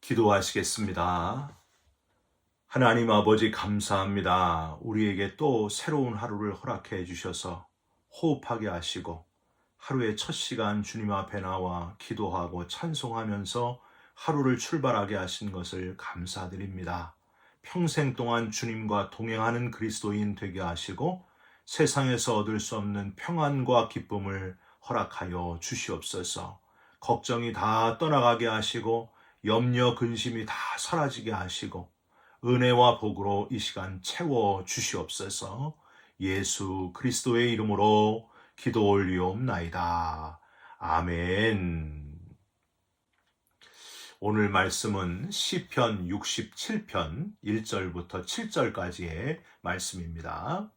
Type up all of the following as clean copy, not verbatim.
기도하시겠습니다. 하나님 아버지 감사합니다. 우리에게 또 새로운 하루를 허락해 주셔서 호흡하게 하시고 하루의 첫 시간 주님 앞에 나와 기도하고 찬송하면서 하루를 출발하게 하신 것을 감사드립니다. 평생 동안 주님과 동행하는 그리스도인 되게 하시고 세상에서 얻을 수 없는 평안과 기쁨을 허락하여 주시옵소서. 걱정이 다 떠나가게 하시고 염려 근심이 다 사라지게 하시고 은혜와 복으로 이 시간 채워 주시옵소서. 예수 그리스도의 이름으로 기도 올리옵나이다. 아멘. 오늘 말씀은 시편 67편 1절부터 7절까지의 말씀입니다.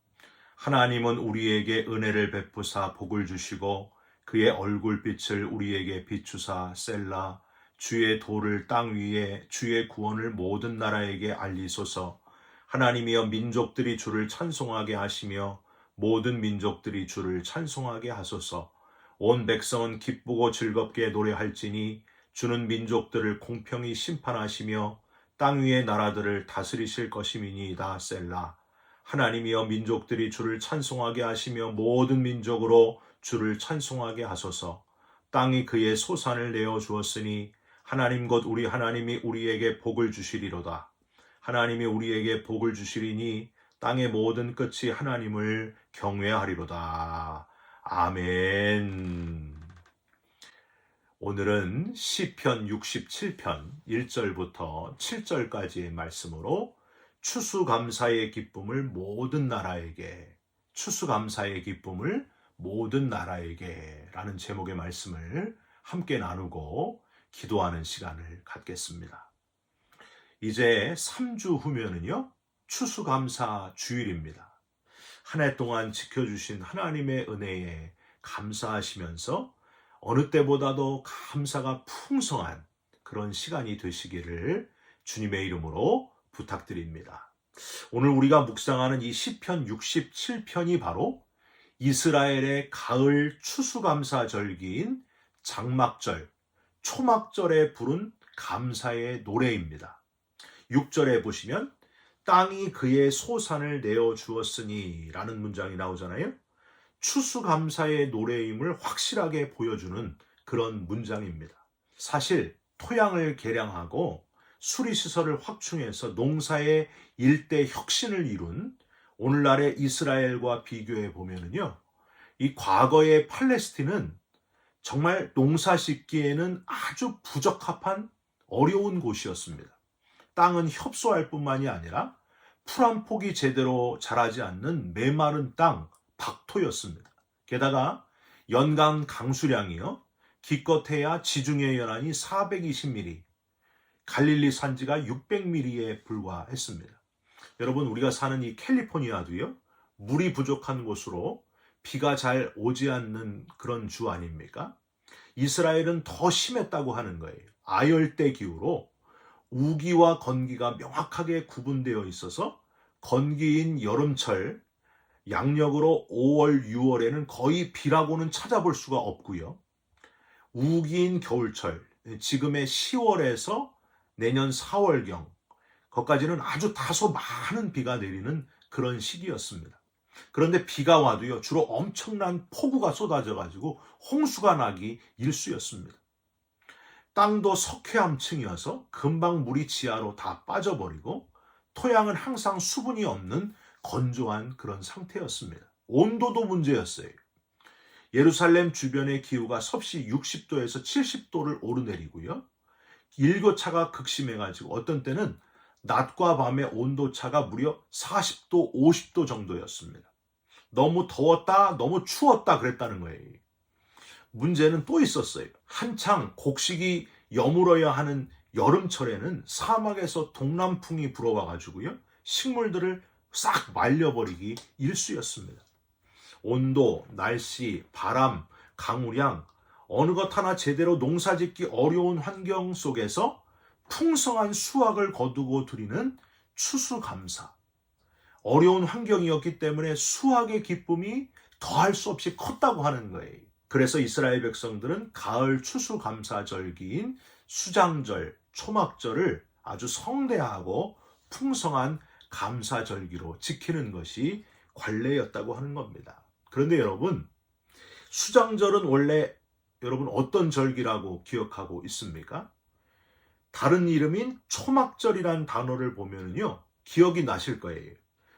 하나님은 우리에게 은혜를 베푸사 복을 주시고 그의 얼굴빛을 우리에게 비추사 셀라. 주의 도를 땅 위에 주의 구원을 모든 나라에게 알리소서. 하나님이여 민족들이 주를 찬송하게 하시며 모든 민족들이 주를 찬송하게 하소서. 온 백성은 기쁘고 즐겁게 노래할지니 주는 민족들을 공평히 심판하시며 땅 위의 나라들을 다스리실 것임이니이다. 셀라. 하나님이여 민족들이 주를 찬송하게 하시며 모든 민족으로 주를 찬송하게 하소서. 땅이 그의 소산을 내어 주었으니 하나님 곧 우리 하나님이 우리에게 복을 주시리로다. 하나님이 우리에게 복을 주시리니 땅의 모든 끝이 하나님을 경외하리로다. 아멘. 오늘은 시편 67편 1절부터 7절까지의 말씀으로 추수감사의 기쁨을 모든 나라에게, 추수감사의 기쁨을 모든 나라에게 라는 제목의 말씀을 함께 나누고 기도하는 시간을 갖겠습니다. 이제 3주 후면은요, 추수감사 주일입니다. 한 해 동안 지켜주신 하나님의 은혜에 감사하시면서 어느 때보다도 감사가 풍성한 그런 시간이 되시기를 주님의 이름으로 부탁드립니다. 오늘 우리가 묵상하는 이 시편 67편이 바로 이스라엘의 가을 추수감사절기인 장막절, 초막절에 부른 감사의 노래입니다. 6절에 보시면 땅이 그의 소산을 내어 주었으니 라는 문장이 나오잖아요. 추수감사의 노래임을 확실하게 보여주는 그런 문장입니다. 사실 토양을 개량하고 수리시설을 확충해서 농사의 일대 혁신을 이룬 오늘날의 이스라엘과 비교해 보면은요, 이 과거의 팔레스틴은 정말 농사 짓기에는 아주 부적합한 어려운 곳이었습니다. 땅은 협소할 뿐만이 아니라 풀 한 폭이 제대로 자라지 않는 메마른 땅, 박토였습니다. 게다가 연간 강수량이요, 기껏해야 지중해 연안이 420mm, 갈릴리 산지가 600mm에 불과했습니다. 여러분, 우리가 사는 이 캘리포니아도요, 물이 부족한 곳으로 비가 잘 오지 않는 그런 주 아닙니까? 이스라엘은 더 심했다고 하는 거예요. 아열대 기후로 우기와 건기가 명확하게 구분되어 있어서 건기인 여름철, 양력으로 5월, 6월에는 거의 비라고는 찾아볼 수가 없고요. 우기인 겨울철, 지금의 10월에서 내년 4월경, 거기까지는 아주 다소 많은 비가 내리는 그런 시기였습니다. 그런데 비가 와도요, 주로 엄청난 폭우가 쏟아져가지고 홍수가 나기 일쑤였습니다. 땅도 석회암층이어서 금방 물이 지하로 다 빠져버리고 토양은 항상 수분이 없는 건조한 그런 상태였습니다. 온도도 문제였어요. 예루살렘 주변의 기후가 섭씨 60도에서 70도를 오르내리고요. 일교차가 극심해가지고 어떤 때는 낮과 밤의 온도차가 무려 40도, 50도 정도였습니다. 너무 더웠다, 너무 추웠다 그랬다는 거예요. 문제는 또 있었어요. 한창 곡식이 여물어야 하는 여름철에는 사막에서 동남풍이 불어와가지고요, 식물들을 싹 말려버리기 일쑤였습니다. 온도, 날씨, 바람, 강우량, 어느 것 하나 제대로 농사짓기 어려운 환경 속에서 풍성한 수확을 거두고 드리는 추수감사. 어려운 환경이었기 때문에 수확의 기쁨이 더할 수 없이 컸다고 하는 거예요. 그래서 이스라엘 백성들은 가을 추수감사절기인 수장절, 초막절을 아주 성대하고 풍성한 감사절기로 지키는 것이 관례였다고 하는 겁니다. 그런데 여러분, 수장절은 원래 여러분 어떤 절기라고 기억하고 있습니까? 다른 이름인 초막절이란 단어를 보면요, 기억이 나실 거예요.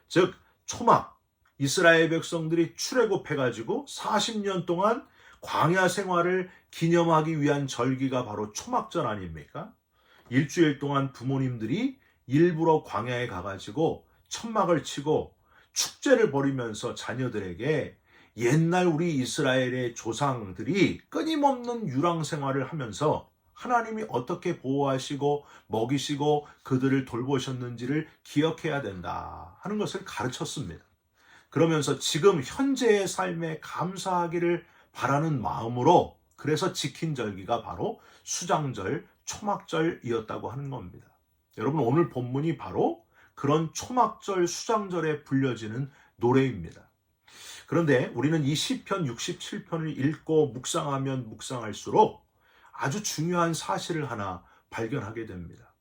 즉, 초막, 이스라엘 백성들이 출애굽해가지고 40년 동안 광야 생활을 기념하기 위한 절기가 바로 초막절 아닙니까? 일주일 동안 부모님들이 일부러 광야에 가가지고 천막을 치고 축제를 벌이면서 자녀들에게 옛날 우리 이스라엘의 조상들이 끊임없는 유랑 생활을 하면서 하나님이 어떻게 보호하시고 먹이시고 그들을 돌보셨는지를 기억해야 된다 하는 것을 가르쳤습니다. 그러면서 지금 현재의 삶에 감사하기를 바라는 마음으로 그래서 지킨 절기가 바로 수장절, 초막절이었다고 하는 겁니다. 여러분, 오늘 본문이 바로 그런 초막절, 수장절에 불려지는 노래입니다. 그런데 우리는 이 시편 67편을 읽고 묵상하면 묵상할수록 아주 중요한 사실을 하나 발견하게 됩니다.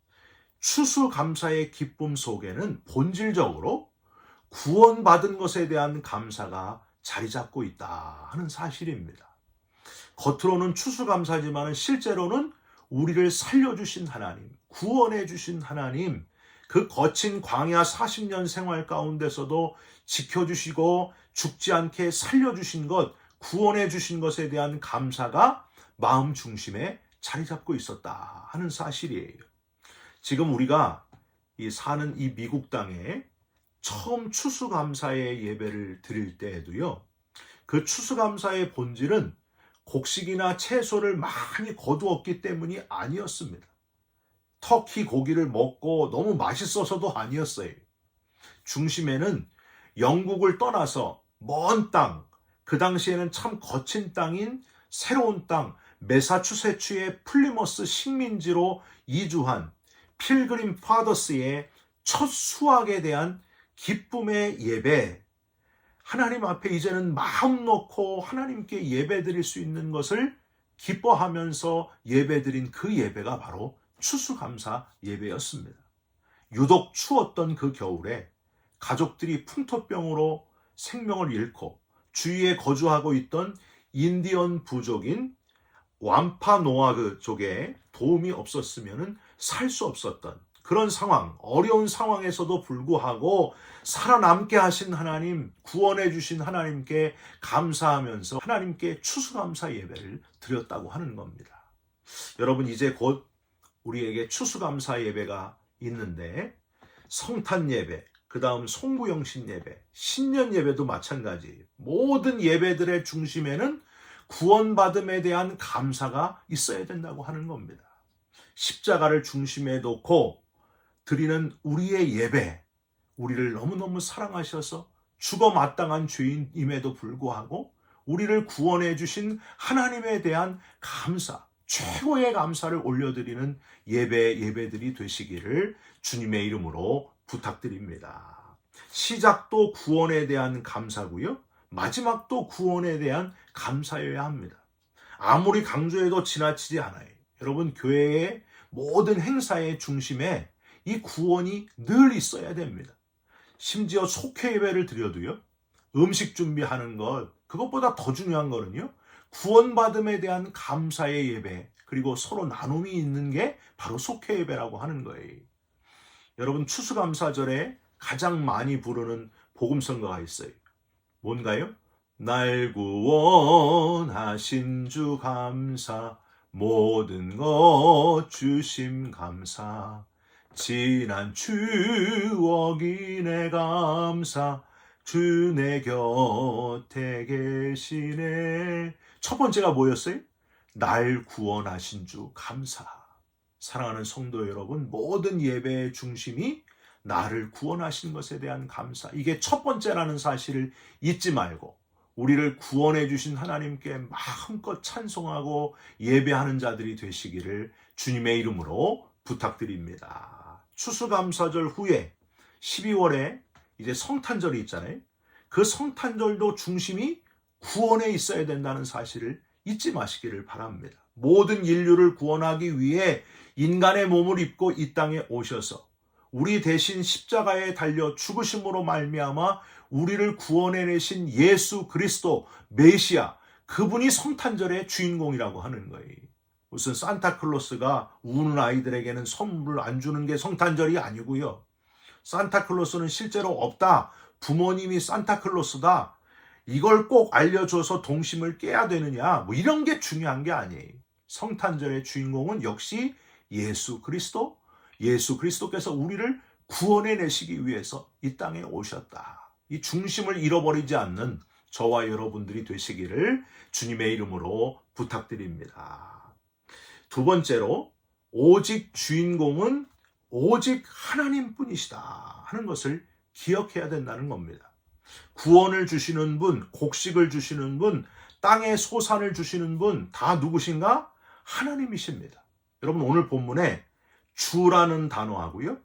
추수감사의 기쁨 속에는 본질적으로 구원받은 것에 대한 감사가 자리 잡고 있다 하는 사실입니다. 겉으로는 추수감사지만 실제로는 우리를 살려주신 하나님, 구원해 주신 하나님, 그 거친 광야 40년 생활 가운데서도 지켜주시고 죽지 않게 살려주신 것, 구원해 주신 것에 대한 감사가 마음 중심에 자리 잡고 있었다 하는 사실이에요. 지금 우리가 사는 이 미국 땅에 처음 추수감사의 예배를 드릴 때에도요, 그 추수감사의 본질은 곡식이나 채소를 많이 거두었기 때문이 아니었습니다. 터키 고기를 먹고 너무 맛있어서도 아니었어요. 중심에는 영국을 떠나서 먼 땅, 그 당시에는 참 거친 땅인 새로운 땅, 매사추세츠의 플리머스 식민지로 이주한 필그림 파더스의 첫 수확에 대한 기쁨의 예배, 하나님 앞에 이제는 마음 놓고 하나님께 예배 드릴 수 있는 것을 기뻐하면서 예배 드린 그 예배가 바로 추수감사 예배였습니다. 유독 추웠던 그 겨울에 가족들이 풍토병으로 생명을 잃고 주위에 거주하고 있던 인디언 부족인 완파노아그 쪽에 도움이 없었으면 살 수 없었던 그런 상황, 어려운 상황에서도 불구하고 살아남게 하신 하나님, 구원해 주신 하나님께 감사하면서 하나님께 추수감사 예배를 드렸다고 하는 겁니다. 여러분, 이제 곧 우리에게 추수감사 예배가 있는데 성탄 예배, 그 다음 송구영신 예배, 신년 예배도 마찬가지. 모든 예배들의 중심에는 구원받음에 대한 감사가 있어야 된다고 하는 겁니다. 십자가를 중심에 놓고 드리는 우리의 예배, 우리를 너무너무 사랑하셔서 죽어 마땅한 죄인임에도 불구하고 우리를 구원해 주신 하나님에 대한 감사, 최고의 감사를 올려드리는 예배들이 되시기를 주님의 이름으로 부탁드립니다. 시작도 구원에 대한 감사고요, 마지막도 구원에 대한 감사여야 합니다. 아무리 강조해도 지나치지 않아요. 여러분, 교회의 모든 행사의 중심에 이 구원이 늘 있어야 됩니다. 심지어 속회 예배를 드려도요, 음식 준비하는 것, 그것보다 더 중요한 거는요, 구원받음에 대한 감사의 예배, 그리고 서로 나눔이 있는 게 바로 속회 예배라고 하는 거예요. 여러분, 추수감사절에 가장 많이 부르는 복음성가가 있어요. 뭔가요? 날 구원하신 주 감사, 모든 것 주심 감사, 지난 추억이 내 감사, 주 내 곁에 계시네. 첫 번째가 뭐였어요? 날 구원하신 주 감사. 사랑하는 성도 여러분, 모든 예배의 중심이 나를 구원하신 것에 대한 감사. 이게 첫 번째라는 사실을 잊지 말고 우리를 구원해 주신 하나님께 마음껏 찬송하고 예배하는 자들이 되시기를 주님의 이름으로 부탁드립니다. 추수감사절 후에 12월에 이제 성탄절이 있잖아요. 그 성탄절도 중심이 구원에 있어야 된다는 사실을 잊지 마시기를 바랍니다. 모든 인류를 구원하기 위해 인간의 몸을 입고 이 땅에 오셔서 우리 대신 십자가에 달려 죽으심으로 말미암아 우리를 구원해내신 예수 그리스도 메시아, 그분이 성탄절의 주인공이라고 하는 거예요. 무슨 산타클로스가 우는 아이들에게는 선물을 안 주는 게 성탄절이 아니고요. 산타클로스는 실제로 없다. 부모님이 산타클로스다. 이걸 꼭 알려줘서 동심을 깨야 되느냐. 뭐 이런 게 중요한 게 아니에요. 성탄절의 주인공은 역시 예수 그리스도, 예수 그리스도께서 우리를 구원해내시기 위해서 이 땅에 오셨다. 이 중심을 잃어버리지 않는 저와 여러분들이 되시기를 주님의 이름으로 부탁드립니다. 두 번째로, 오직 주인공은 오직 하나님뿐이시다 하는 것을 기억해야 된다는 겁니다. 구원을 주시는 분, 곡식을 주시는 분, 땅의 소산을 주시는 분 다 누구신가? 하나님이십니다. 여러분, 오늘 본문에 주라는 단어하고요,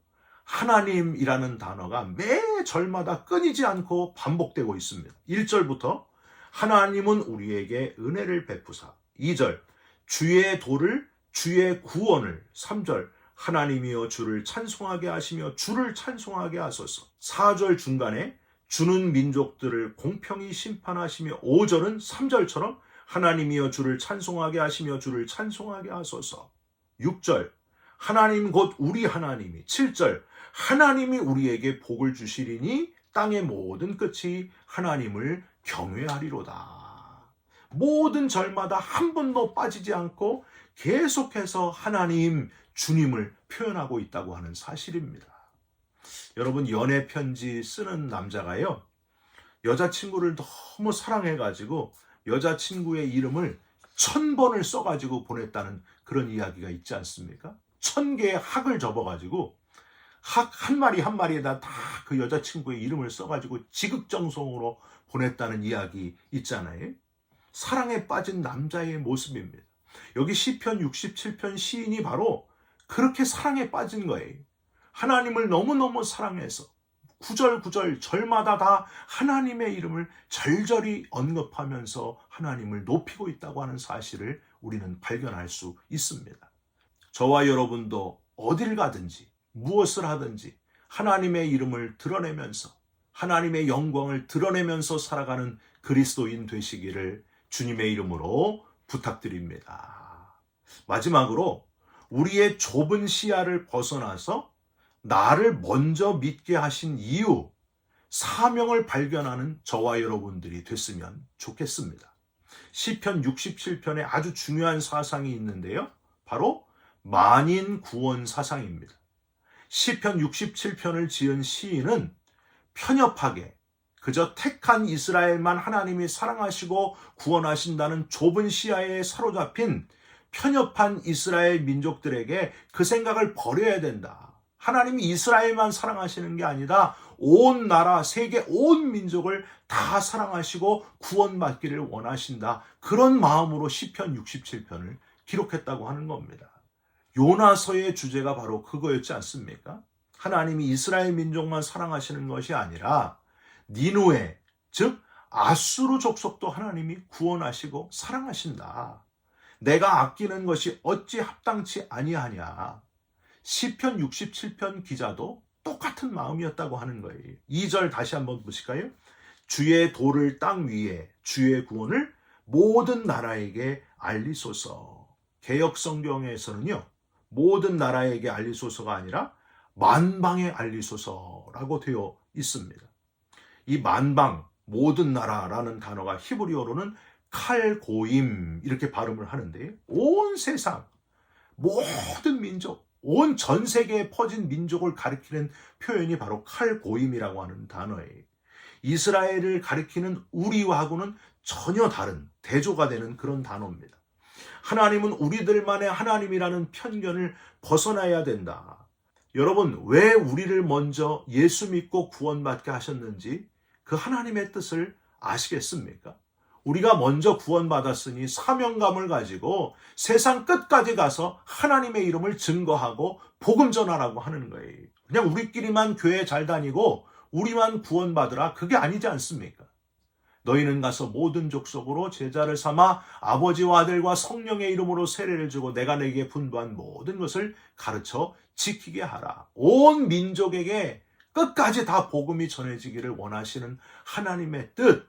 하나님이라는 단어가 매 절마다 끊이지 않고 반복되고 있습니다. 1절부터 하나님은 우리에게 은혜를 베푸사, 2절 주의 도를, 주의 구원을, 3절 하나님이여 주를 찬송하게 하시며 주를 찬송하게 하소서, 4절 중간에 주는 민족들을 공평히 심판하시며, 5절은 3절처럼 하나님이여 주를 찬송하게 하시며 주를 찬송하게 하소서, 6절 하나님 곧 우리 하나님이, 7절 하나님이 우리에게 복을 주시리니 땅의 모든 끝이 하나님을 경외하리로다. 모든 절마다 한 번도 빠지지 않고 계속해서 하나님, 주님을 표현하고 있다고 하는 사실입니다. 여러분, 연애 편지 쓰는 남자가요, 여자친구를 너무 사랑해가지고 여자친구의 이름을 1000번을 써가지고 보냈다는 그런 이야기가 있지 않습니까? 1000개의 학을 접어가지고 학 한 마리 한 마리에다 다 그 여자친구의 이름을 써가지고 지극정성으로 보냈다는 이야기 있잖아요. 사랑에 빠진 남자의 모습입니다. 여기 시편 67편 시인이 바로 그렇게 사랑에 빠진 거예요. 하나님을 너무너무 사랑해서 구절구절 절마다 다 하나님의 이름을 절절히 언급하면서 하나님을 높이고 있다고 하는 사실을 우리는 발견할 수 있습니다. 저와 여러분도 어딜 가든지 무엇을 하든지 하나님의 이름을 드러내면서 하나님의 영광을 드러내면서 살아가는 그리스도인 되시기를 주님의 이름으로 부탁드립니다. 마지막으로, 우리의 좁은 시야를 벗어나서 나를 먼저 믿게 하신 이유, 사명을 발견하는 저와 여러분들이 됐으면 좋겠습니다. 시편 67편에 아주 중요한 사상이 있는데요, 바로 만인 구원 사상입니다. 시편 67편을 지은 시인은 편협하게 그저 택한 이스라엘만 하나님이 사랑하시고 구원하신다는 좁은 시야에 사로잡힌 편협한 이스라엘 민족들에게 그 생각을 버려야 된다. 하나님이 이스라엘만 사랑하시는 게 아니라 온 나라, 세계 온 민족을 다 사랑하시고 구원받기를 원하신다. 그런 마음으로 시편 67편을 기록했다고 하는 겁니다. 요나서의 주제가 바로 그거였지 않습니까? 하나님이 이스라엘 민족만 사랑하시는 것이 아니라 니누에, 즉 아수르 족속도 하나님이 구원하시고 사랑하신다. 내가 아끼는 것이 어찌 합당치 아니하냐. 시편 67편 기자도 똑같은 마음이었다고 하는 거예요. 2절 다시 한번 보실까요? 주의 도를 땅 위에, 주의 구원을 모든 나라에게 알리소서. 개역 성경에서는요, 모든 나라에게 알리소서가 아니라 만방에 알리소서라고 되어 있습니다. 이 만방, 모든 나라라는 단어가 히브리어로는 칼고임 이렇게 발음을 하는데, 온 세상, 모든 민족, 온 전 세계에 퍼진 민족을 가리키는 표현이 바로 칼고임이라고 하는 단어예요. 이스라엘을 가리키는 우리와하고는 전혀 다른 대조가 되는 그런 단어입니다. 하나님은 우리들만의 하나님이라는 편견을 벗어나야 된다. 여러분, 왜 우리를 먼저 예수 믿고 구원받게 하셨는지 그 하나님의 뜻을 아시겠습니까? 우리가 먼저 구원받았으니 사명감을 가지고 세상 끝까지 가서 하나님의 이름을 증거하고 복음 전하라고 하는 거예요. 그냥 우리끼리만 교회 잘 다니고 우리만 구원받으라, 그게 아니지 않습니까? 너희는 가서 모든 족속으로 제자를 삼아 아버지와 아들과 성령의 이름으로 세례를 주고 내가 내게 분부한 모든 것을 가르쳐 지키게 하라. 온 민족에게 끝까지 다 복음이 전해지기를 원하시는 하나님의 뜻,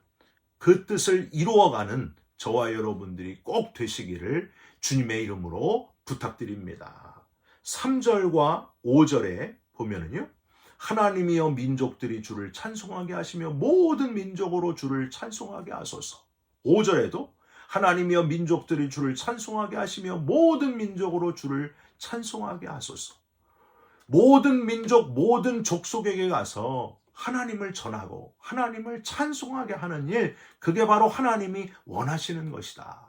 그 뜻을 이루어가는 저와 여러분들이 꼭 되시기를 주님의 이름으로 부탁드립니다. 3절과 5절에 보면은요, 하나님이여 민족들이 주를 찬송하게 하시며 모든 민족으로 주를 찬송하게 하소서. 5절에도 하나님이여 민족들이 주를 찬송하게 하시며 모든 민족으로 주를 찬송하게 하소서. 모든 민족, 모든 족속에게 가서 하나님을 전하고 하나님을 찬송하게 하는 일, 그게 바로 하나님이 원하시는 것이다.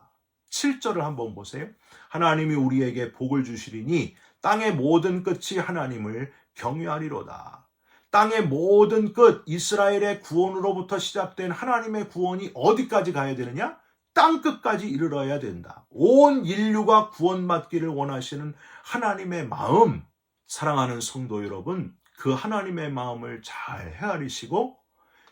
7절을 한번 보세요. 하나님이 우리에게 복을 주시리니 땅의 모든 끝이 하나님을 경외하리로다. 땅의 모든 끝, 이스라엘의 구원으로부터 시작된 하나님의 구원이 어디까지 가야 되느냐? 땅 끝까지 이르러야 된다. 온 인류가 구원받기를 원하시는 하나님의 마음, 사랑하는 성도 여러분, 그 하나님의 마음을 잘 헤아리시고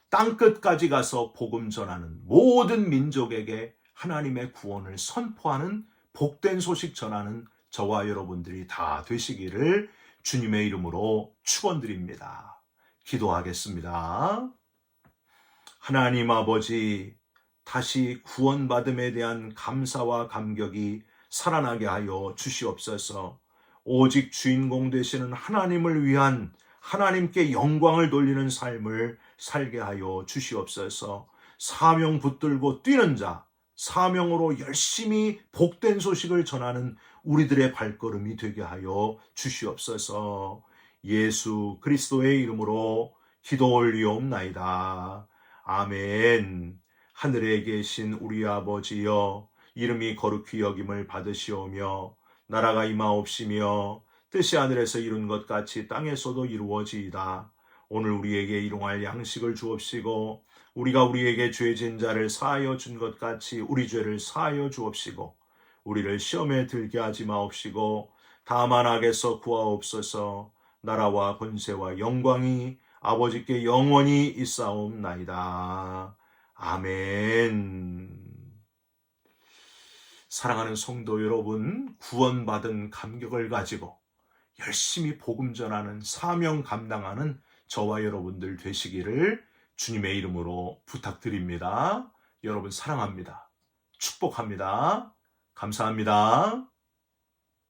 땅 끝까지 가서 복음 전하는 모든 민족에게 하나님의 구원을 선포하는 복된 소식 전하는 저와 여러분들이 다 되시기를 주님의 이름으로 축원드립니다. 기도하겠습니다. 하나님 아버지, 다시 구원받음에 대한 감사와 감격이 살아나게 하여 주시옵소서. 오직 주인공 되시는 하나님을 위한, 하나님께 영광을 돌리는 삶을 살게 하여 주시옵소서. 사명 붙들고 뛰는 자, 사명으로 열심히 복된 소식을 전하는 우리들의 발걸음이 되게 하여 주시옵소서. 예수 그리스도의 이름으로 기도 올리옵나이다. 아멘. 하늘에 계신 우리 아버지여, 이름이 거룩히 여김을 받으시오며 나라가 임하옵시며 뜻이 하늘에서 이룬 것 같이 땅에서도 이루어지이다. 오늘 우리에게 일용할 양식을 주옵시고 우리가 우리에게 죄진 자를 사하여 준 것 같이 우리 죄를 사하여 주옵시고 우리를 시험에 들게 하지 마옵시고 다만 악에서 구하옵소서. 나라와 권세와 영광이 아버지께 영원히 있사옵나이다. 아멘. 사랑하는 성도 여러분, 구원받은 감격을 가지고 열심히 복음 전하는 사명 감당하는 저와 여러분들 되시기를 주님의 이름으로 부탁드립니다. 여러분 사랑합니다. 축복합니다. 감사합니다.